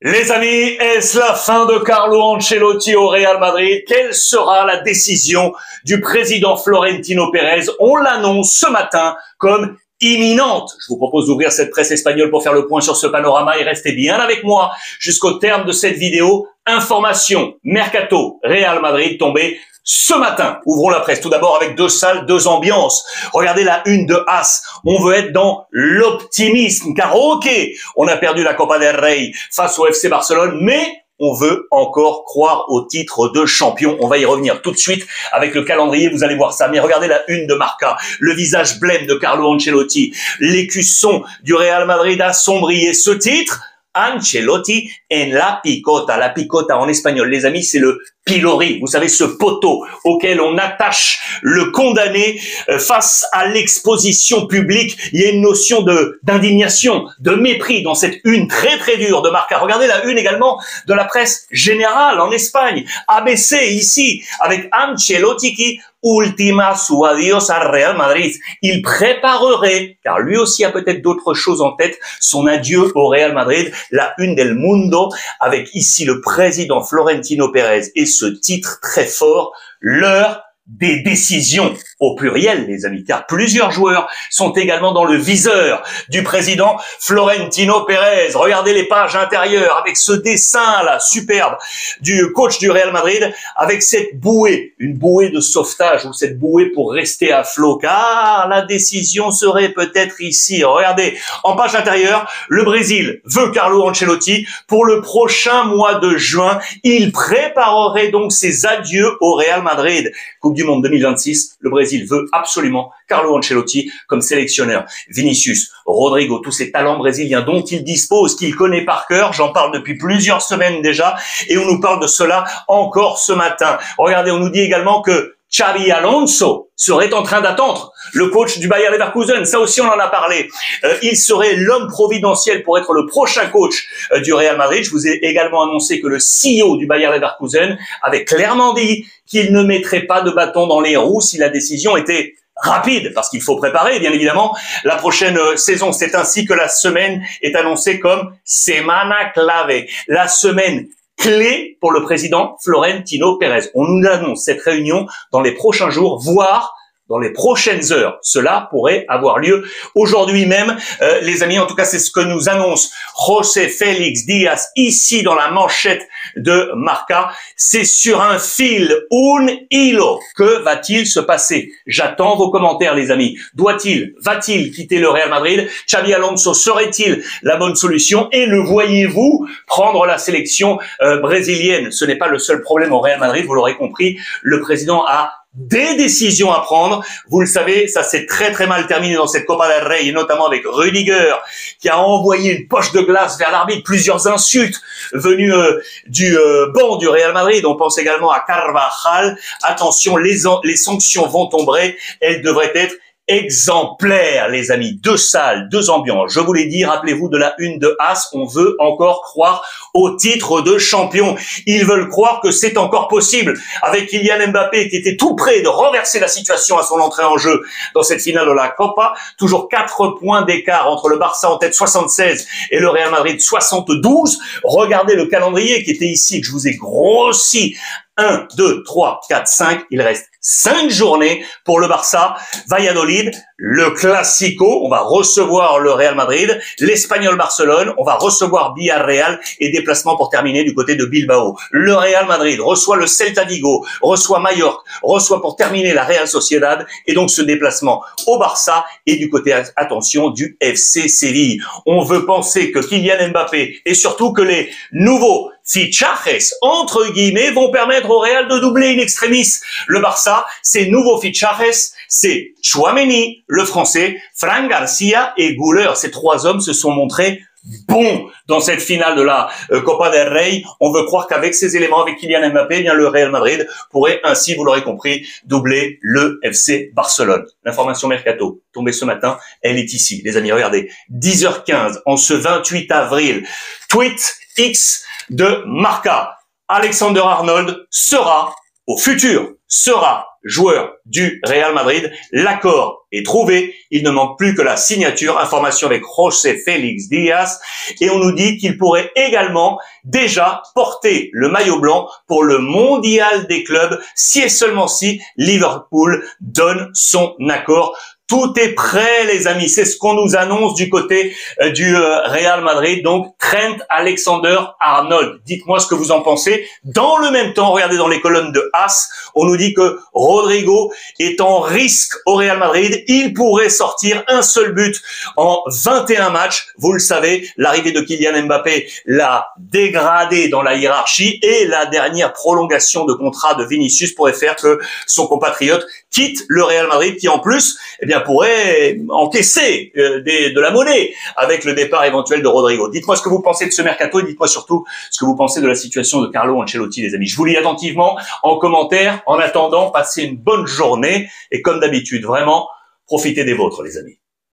Les amis, est-ce la fin de Carlo Ancelotti au Real Madrid? Quelle sera la décision du président Florentino Pérez? On l'annonce ce matin comme imminente. Je vous propose d'ouvrir cette presse espagnole pour faire le point sur ce panorama et restez bien avec moi jusqu'au terme de cette vidéo. Information, Mercato, Real Madrid tombé ce matin. Ouvrons la presse tout d'abord avec deux salles, deux ambiances. Regardez la une de AS. On veut être dans l'optimisme car ok, on a perdu la Copa del Rey face au FC Barcelone, mais on veut encore croire au titre de champion. On va y revenir tout de suite avec le calendrier, vous allez voir ça. Mais regardez la une de Marca, le visage blême de Carlo Ancelotti. L'écusson du Real Madrid a sombré. Ce titre, Ancelotti en la picota. La picota en espagnol, les amis, c'est le pilori. Vous savez, ce poteau auquel on attache le condamné face à l'exposition publique. Il y a une notion d'indignation, de mépris dans cette une très très dure de Marca. Regardez la une également de la presse générale en Espagne. ABC ici avec Ancelotti qui ultima su adios al Real Madrid. Il préparerait, car lui aussi a peut-être d'autres choses en tête, son adieu au Real Madrid. La une del Mundo avec ici le président Florentino Pérez et ce titre très fort, l'heure des décisions au pluriel, les amis, car plusieurs joueurs sont également dans le viseur du président Florentino Pérez. Regardez les pages intérieures avec ce dessin là superbe du coach du Real Madrid avec cette bouée, une bouée de sauvetage ou cette bouée pour rester à flot, car la décision serait peut-être ici. Regardez, en page intérieure, le Brésil veut Carlo Ancelotti pour le prochain mois de juin. Il préparerait donc ses adieux au Real Madrid. Coupe du Monde 2026, le Brésil veut absolument Carlo Ancelotti comme sélectionneur. Vinicius, Rodrigo, tous ces talents brésiliens dont il dispose, qu'il connaît par cœur, j'en parle depuis plusieurs semaines déjà, et on nous parle de cela encore ce matin. Regardez, on nous dit également que Xabi Alonso serait en train d'attendre le coach du Bayer Leverkusen. Ça aussi, on en a parlé. Il serait l'homme providentiel pour être le prochain coach du Real Madrid. Je vous ai également annoncé que le CEO du Bayer Leverkusen avait clairement dit qu'il ne mettrait pas de bâton dans les roues si la décision était rapide, parce qu'il faut préparer, bien évidemment, la prochaine saison. C'est ainsi que la semaine est annoncée comme Semana Clave, la semaine clé pour le président Florentino Pérez. On nous annonce cette réunion dans les prochains jours, voire dans les prochaines heures. Cela pourrait avoir lieu aujourd'hui même, les amis. En tout cas, c'est ce que nous annonce José Félix Díaz ici dans la manchette de Marca. C'est sur un fil, un hilo. Que va-t-il se passer? J'attends vos commentaires, les amis. Va-t-il quitter le Real Madrid? Xabi Alonso serait-il la bonne solution? Et le voyez-vous prendre la sélection brésilienne? Ce n'est pas le seul problème au Real Madrid, vous l'aurez compris. Le président a des décisions à prendre. Vous le savez, ça s'est très très mal terminé dans cette Copa del Rey, et notamment avec Rudiger, qui a envoyé une poche de glace vers l'arbitre, plusieurs insultes venues du banc du Real Madrid. On pense également à Carvajal. Attention, les sanctions vont tomber. Elles devraient être exemplaire, les amis. Deux salles, deux ambiances. Je vous l'ai dit, rappelez-vous de la une de AS, on veut encore croire au titre de champion. Ils veulent croire que c'est encore possible. Avec Kylian Mbappé qui était tout près de renverser la situation à son entrée en jeu dans cette finale de la Copa. Toujours 4 points d'écart entre le Barça en tête 76 et le Real Madrid 72. Regardez le calendrier qui était ici, que je vous ai grossi. 1, 2, 3, 4, 5. Il reste 5 journées pour le Barça. Valladolid, le Classico. On va recevoir le Real Madrid. L'Espagnol Barcelone. On va recevoir Villarreal. Et déplacement pour terminer du côté de Bilbao. Le Real Madrid reçoit le Celta Vigo. Reçoit Mallorca. Reçoit pour terminer la Real Sociedad. Et donc ce déplacement au Barça. Et du côté, attention, du FC Séville. On veut penser que Kylian Mbappé et surtout que les nouveaux fichajes, entre guillemets, vont permettre au Real de doubler in extremis le Barça. Ces nouveaux fichajes, c'est Tchouaméni, le français, Fran Garcia et Güler. Ces trois hommes se sont montrés bons dans cette finale de la Copa del Rey. On veut croire qu'avec ces éléments, avec Kylian Mbappé, eh bien le Real Madrid pourrait ainsi, vous l'aurez compris, doubler le FC Barcelone. L'information Mercato tombée ce matin, elle est ici. Les amis, regardez, 10h15 en ce 28 avril. Tweet X de Marca. Alexander Arnold sera, au futur, sera joueur du Real Madrid. L'accord est trouvé. Il ne manque plus que la signature. Information avec José Félix Díaz. Et on nous dit qu'il pourrait également déjà porter le maillot blanc pour le mondial des clubs si et seulement si Liverpool donne son accord. Tout est prêt, les amis. C'est ce qu'on nous annonce du côté du Real Madrid. Donc, Trent Alexander-Arnold. Dites-moi ce que vous en pensez. Dans le même temps, regardez dans les colonnes de AS, on nous dit que Rodrigo est en risque au Real Madrid. Il pourrait sortir un seul but en 21 matchs. Vous le savez, l'arrivée de Kylian Mbappé l'a dégradé dans la hiérarchie et la dernière prolongation de contrat de Vinicius pourrait faire que son compatriote quitte le Real Madrid qui, en plus, eh bien, pourrait encaisser de la monnaie avec le départ éventuel de Rodrigo. Dites-moi ce que vous pensez de ce mercato et dites-moi surtout ce que vous pensez de la situation de Carlo Ancelotti, les amis. Je vous lis attentivement en commentaire. En attendant, passez une bonne journée et comme d'habitude, vraiment, profitez des vôtres, les amis.